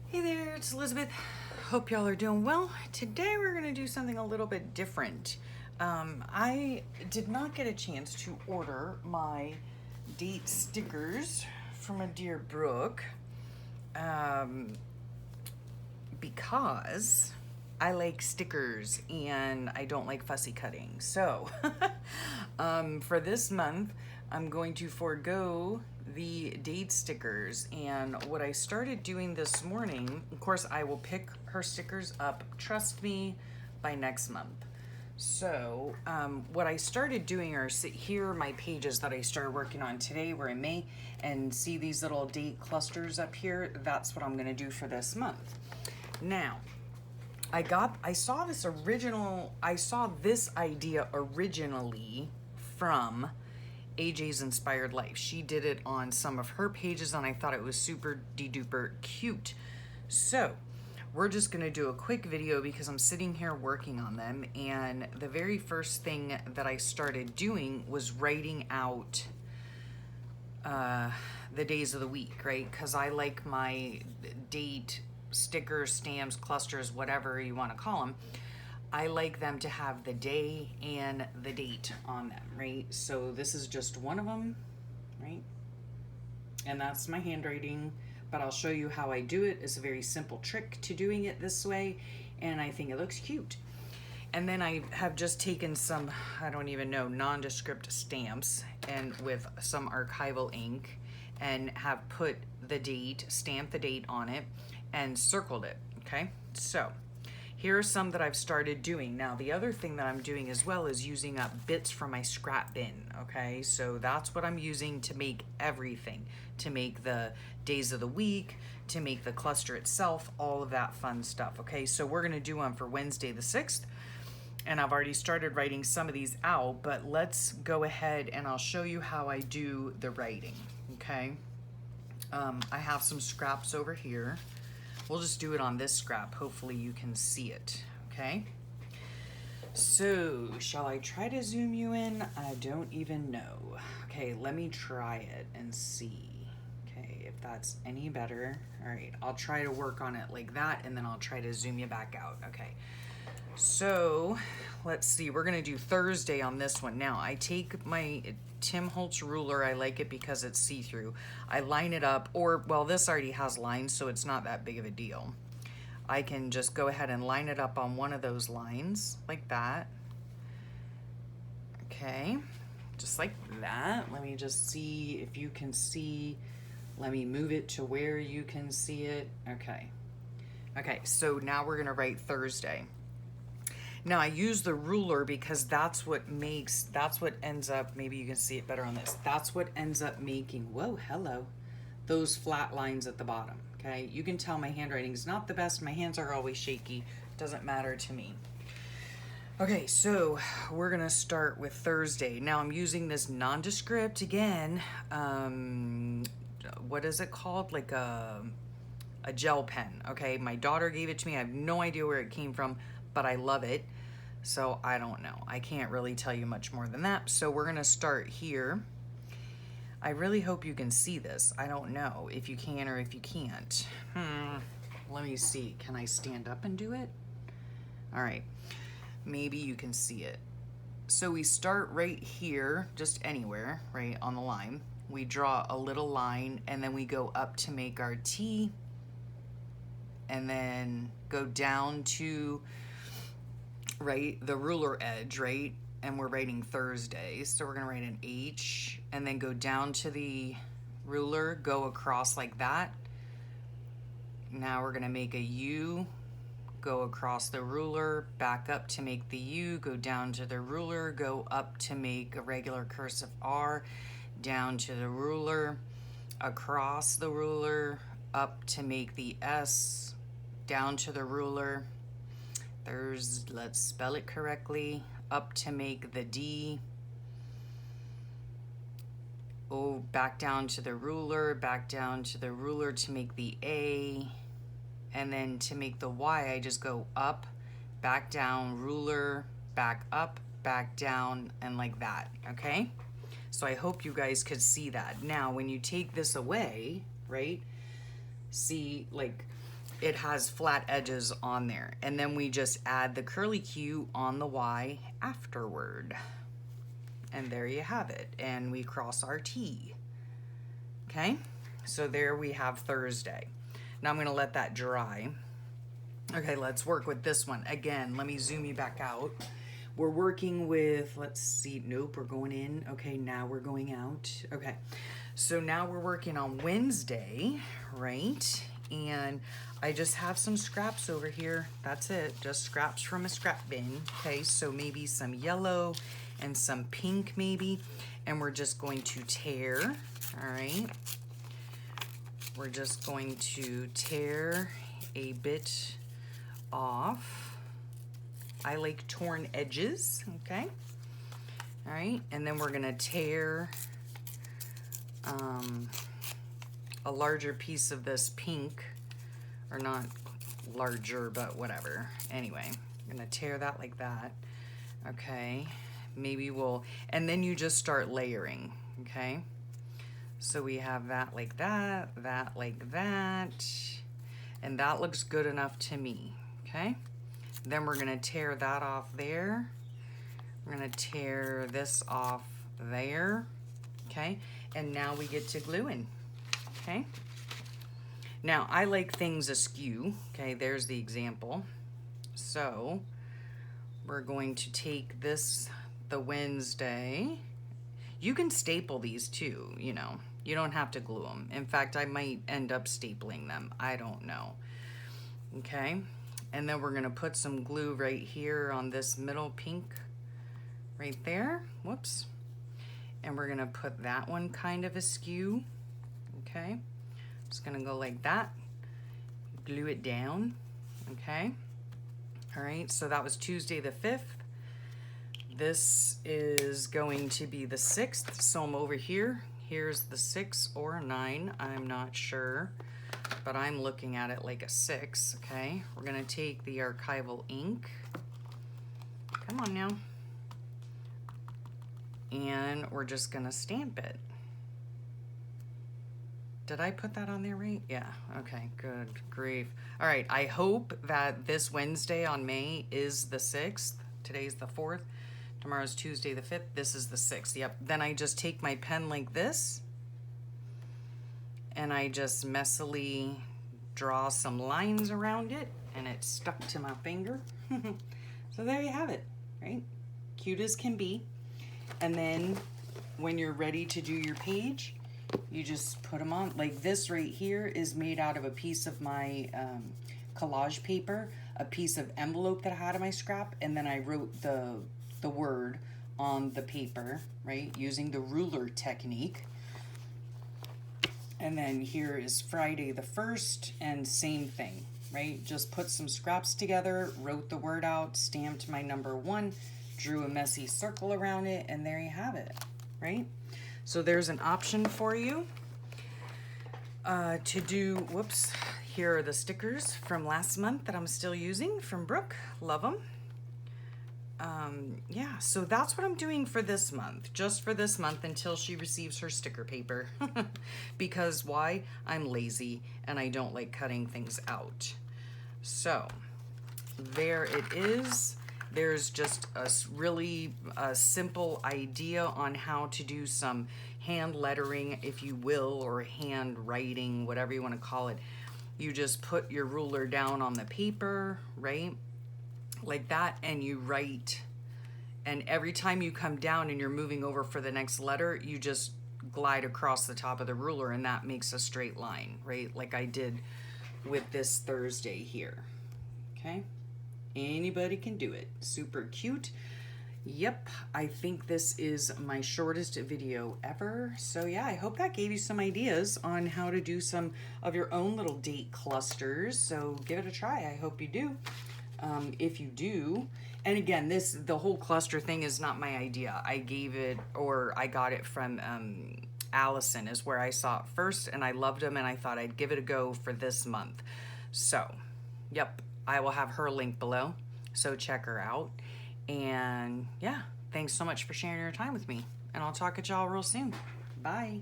Hey there, it's Elizabeth. Hope y'all are doing well. Today we're going to do something a little bit different. I did not get a chance to order my date stickers from a dear Brooke because I like stickers and I don't like fussy cutting. So for this month, I'm going to forego the date stickers. And what I started doing this morning, of course, I will pick her stickers up, trust me, by next month. So what I started doing are here are my pages that I started working on today. We're in May, and see these little date clusters up here. That's what I'm going to do for this month. Now, I saw this idea originally from AJ's Inspired Life. She did it on some of her pages and I thought it was super de-duper cute. So we're just gonna do a quick video because I'm sitting here working on them, and the very first thing that I started doing was writing out the days of the week, right? Because I like my date stickers, stamps, clusters, whatever you want to call them. I like them to have the day and the date on them, right? So this is just one of them, right? And that's my handwriting, but I'll show you how I do it. It's a very simple trick to doing it this way, and I think it looks cute. And then I have just taken some, I don't even know, nondescript stamps and with some archival ink, and have put the date, stamped the date on it, and circled it, okay? So here are some that I've started doing. Now, the other thing that I'm doing as well is using up bits from my scrap bin, okay? So that's what I'm using to make everything, to make the days of the week, to make the cluster itself, all of that fun stuff, okay? So we're gonna do one for Wednesday the 6th, and I've already started writing some of these out, but let's go ahead and I'll show you how I do the writing, okay? I have some scraps over here. We'll just do it on this scrap. Hopefully you can see it, okay? So, shall I try to zoom you in? I don't even know. Okay, let me try it and see. Okay, if that's any better. All right, I'll try to work on it like that, and then I'll try to zoom you back out. Okay, so let's see. We're gonna do Thursday on this one. Now, I take my Tim Holtz ruler. I like it because it's see-through. I line it up, or, well, this already has lines, so it's not that big of a deal. I can just go ahead and line it up on one of those lines, like that. Okay, just like that. Let me just see if you can see. Let me move it to where you can see it. Okay. Okay, so now we're gonna write Thursday. Now I use the ruler because that's what ends up, maybe you can see it better on this. That's what ends up making, whoa, hello, those flat lines at the bottom, okay? You can tell my handwriting's not the best. My hands are always shaky. Doesn't matter to me. Okay, so we're gonna start with Thursday. Now I'm using this nondescript again. What is it called? Like a gel pen, okay? My daughter gave it to me. I have no idea where it came from, but I love it. So I don't know. I can't really tell you much more than that. So we're gonna start here. I really hope you can see this. I don't know if you can or if you can't. Let me see. Can I stand up and do it? All right. Maybe you can see it. So we start right here, just anywhere, right on the line. We draw a little line and then we go up to make our T, and then go down to, right, the ruler edge, right? And we're writing Thursday. So we're gonna write an H and then go down to the ruler, go across like that. Now we're gonna make a U, go across the ruler, back up to make the U, go down to the ruler, go up to make a regular cursive R, down to the ruler, across the ruler, up to make the S, down to the ruler, let's spell it correctly, up to make the D, oh, back down to the ruler, back down to the ruler to make the A, and then to make the Y, I just go up, back down, ruler, back up, back down, and like that, okay? So I hope you guys could see that. Now, when you take this away, right, see, like, it has flat edges on there. And then we just add the curly Q on the Y afterward. And there you have it. And we cross our T. Okay, so there we have Thursday. Now I'm gonna let that dry. Okay, let's work with this one. Again, let me zoom you back out. We're working with, let's see, nope, we're going in. Okay, now we're going out. Okay, so now we're working on Wednesday, right? And I just have some scraps over here. That's it, just scraps from a scrap bin. Okay, so maybe some yellow and some pink maybe. And we're just going to tear, all right? We're just going to tear a bit off. I like torn edges, okay? All right, and then we're gonna tear a larger piece of this pink, or not larger, but whatever. Anyway, I'm gonna tear that like that, okay? Maybe we'll, and then you just start layering, okay? So we have that like that, that like that, and that looks good enough to me, okay? Then we're gonna tear that off there. We're gonna tear this off there, okay? And now we get to gluing, okay? Now, I like things askew, okay? There's the example. So, we're going to take this, the Wednesday. You can staple these too, you know. You don't have to glue them. In fact, I might end up stapling them. I don't know. Okay? And then we're gonna put some glue right here on this middle pink right there. Whoops. And we're gonna put that one kind of askew. Okay? Just gonna go like that. Glue it down. Okay? All right, so that was Tuesday the 5th. This is going to be the 6th, so I'm over here. Here's the 6 or 9, I'm not sure, but I'm looking at it like a 6, okay? We're gonna take the archival ink. Come on now. And we're just gonna stamp it. Did I put that on there right? Yeah, okay, good grief. All right, I hope that this Wednesday on May is the 6th. Today's the 4th. Tomorrow's Tuesday the 5th. This is the 6th, yep. Then I just take my pen like this and I just messily draw some lines around it and it's stuck to my finger. So there you have it, right? Cute as can be. And then when you're ready to do your page, you just put them on. Like this right here is made out of a piece of my collage paper, a piece of envelope that I had in my scrap, and then I wrote the word on the paper, right, using the ruler technique. And then here is Friday the 1st, and same thing, right? Just put some scraps together, wrote the word out, stamped my number 1, drew a messy circle around it, and there you have it, right? So there's an option for you to do, whoops, here are the stickers from last month that I'm still using from Brooke. Love them. Yeah, so that's what I'm doing for this month, just for this month until she receives her sticker paper. Because why? I'm lazy and I don't like cutting things out. So there it is. There's just a really simple idea on how to do some hand lettering, if you will, or hand writing, whatever you want to call it. You just put your ruler down on the paper, right? Like that, and you write. And every time you come down and you're moving over for the next letter, you just glide across the top of the ruler and that makes a straight line, right? Like I did with this Thursday here, okay? Anybody can do it. Super cute. Yep, I think this is my shortest video ever. So yeah, I hope that gave you some ideas on how to do some of your own little date clusters. So give it a try. I hope you do. If you do, and again, the whole cluster thing is not my idea. I gave it, or I got it from Allison is where I saw it first, and I loved them, and I thought I'd give it a go for this month. So, yep, I will have her link below, so check her out. And yeah, thanks so much for sharing your time with me, and I'll talk at y'all real soon. Bye.